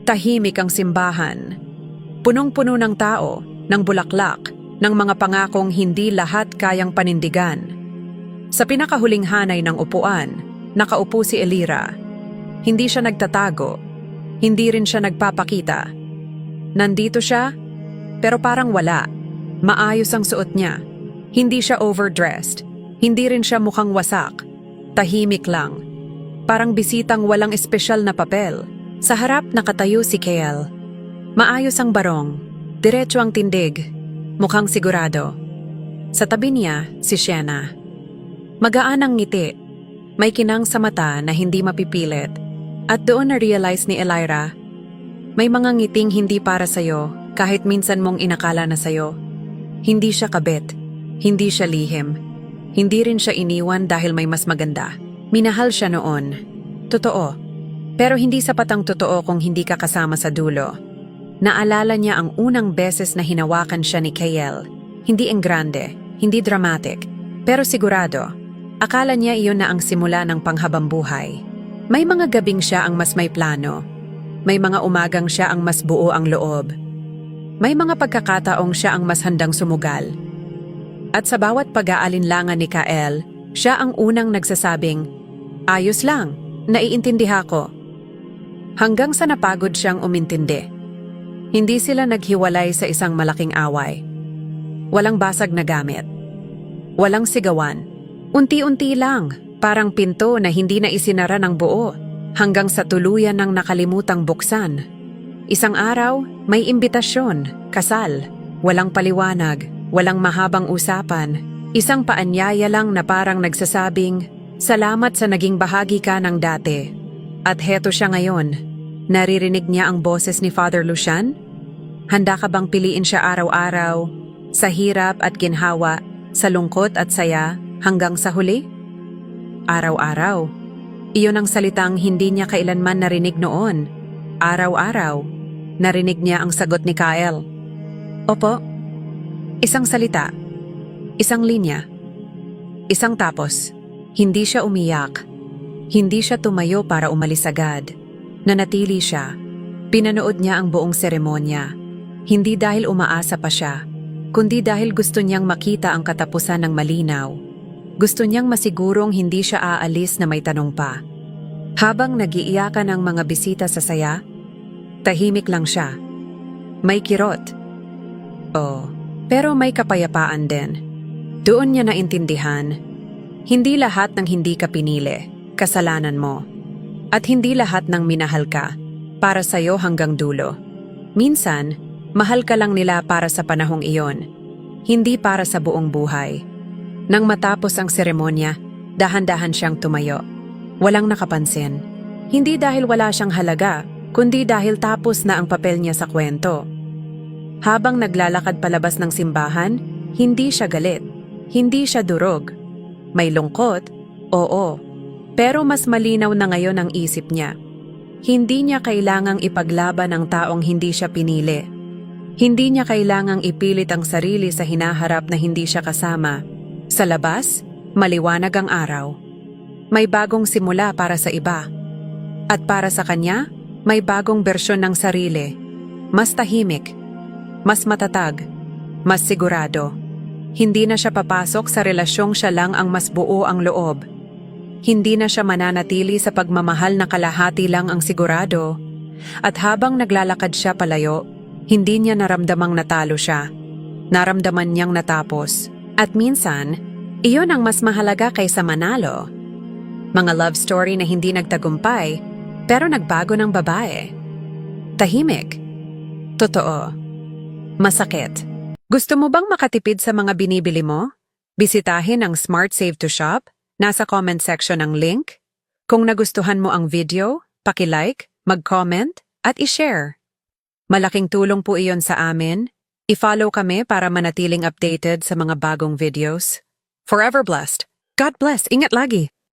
Tahimik ang simbahan. Punong-puno ng tao, ng bulaklak, ng mga pangakong hindi lahat kayang panindigan. Sa pinakahuling hanay ng upuan, nakaupo si Elira. Hindi siya nagtatago. Hindi rin siya nagpapakita. Nandito siya, pero parang wala. Maayos ang suot niya. Hindi siya overdressed. Hindi rin siya mukhang wasak. Tahimik lang. Parang bisitang walang espesyal na papel. Sa harap nakatayo si Kael. Maayos ang barong. Diretso ang tindig. Mukhang sigurado. Sa tabi niya, si Sienna. Magaan ang ngiti. May kinang sa mata na hindi mapipilit. At doon na-realize ni Elira, may mga ngiting hindi para sa'yo kahit minsan mong inakala na sa'yo. Hindi siya kabit. Hindi siya lihim. Hindi rin siya iniwan dahil may mas maganda. Minahal siya noon. Totoo. Pero hindi sapat ang totoo kung hindi ka kasama sa dulo. Naalala niya ang unang beses na hinawakan siya ni Kael. Hindi engrande, hindi dramatic, pero sigurado. Akala niya iyon na ang simula ng panghabang buhay. May mga gabing siya ang mas may plano. May mga umagang siya ang mas buo ang loob. May mga pagkakataong siya ang mas handang sumugal. At sa bawat pag-aalinlangan ni Kael, siya ang unang nagsasabing, "Ayos lang, naiintindihan ko." Hanggang sa napagod siyang umintindi. Hindi sila naghiwalay sa isang malaking away. Walang basag na gamit. Walang sigawan. Unti-unti lang, parang pinto na hindi na isinara ng buo, hanggang sa tuluyan ng nakalimutang buksan. Isang araw, may imbitasyon, kasal, walang paliwanag, walang mahabang usapan, isang paanyaya lang na parang nagsasabing, "Salamat sa naging bahagi ka ng dati." At heto siya ngayon. Naririnig niya ang boses ni Father Lucian? Handa ka bang piliin siya araw-araw, sa hirap at ginhawa, sa lungkot at saya, hanggang sa huli? Araw-araw. Iyon ang salitang hindi niya kailanman narinig noon. Araw-araw. Narinig niya ang sagot ni Kael. Opo. Isang salita. Isang linya. Isang tapos. Hindi siya umiyak. Hindi siya tumayo para umalis agad. Nanatili siya. Pinanood niya ang buong seremonya. Hindi dahil umaasa pa siya, kundi dahil gusto niyang makita ang katapusan ng malinaw. Gusto niyang masigurong hindi siya aalis na may tanong pa. Habang nag-iiyakan ang mga bisita sa saya, tahimik lang siya. May kirot. Pero may kapayapaan din. Doon niya naintindihan. Hindi lahat ng hindi ka pinili, kasalanan mo. At hindi lahat ng minahal ka, para sa'yo hanggang dulo. Minsan, mahal ka lang nila para sa panahong iyon, hindi para sa buong buhay. Nang matapos ang seremonya, dahan-dahan siyang tumayo. Walang nakapansin. Hindi dahil wala siyang halaga, kundi dahil tapos na ang papel niya sa kwento. Habang naglalakad palabas ng simbahan, hindi siya galit. Hindi siya durog. May lungkot, oo. Pero mas malinaw na ngayon ang isip niya. Hindi niya kailangang ipaglaban ang taong hindi siya pinili. Hindi niya kailangang ipilit ang sarili sa hinaharap na hindi siya kasama. Sa labas, maliwanag ang araw. May bagong simula para sa iba. At para sa kanya, may bagong bersyon ng sarili. Mas tahimik, mas matatag, mas sigurado. Hindi na siya papasok sa relasyong siya lang ang mas buo ang loob. Hindi na siya mananatili sa pagmamahal na kalahati lang ang sigurado. At habang naglalakad siya palayo, hindi niya naramdamang natalo siya. Naramdaman niyang natapos. At minsan, iyon ang mas mahalaga kaysa manalo. Mga love story na hindi nagtagumpay, pero nagbago ng babae. Tahimik. Totoo. Masakit. Gusto mo bang makatipid sa mga binibili mo? Bisitahin ang Smart Save to Shop. Nasa comment section ang link. Kung nagustuhan mo ang video, paki-like, mag-comment, at i-share. Malaking tulong po iyon sa amin. I-follow kami para manatiling updated sa mga bagong videos. Forever blessed. God bless. Ingat lagi.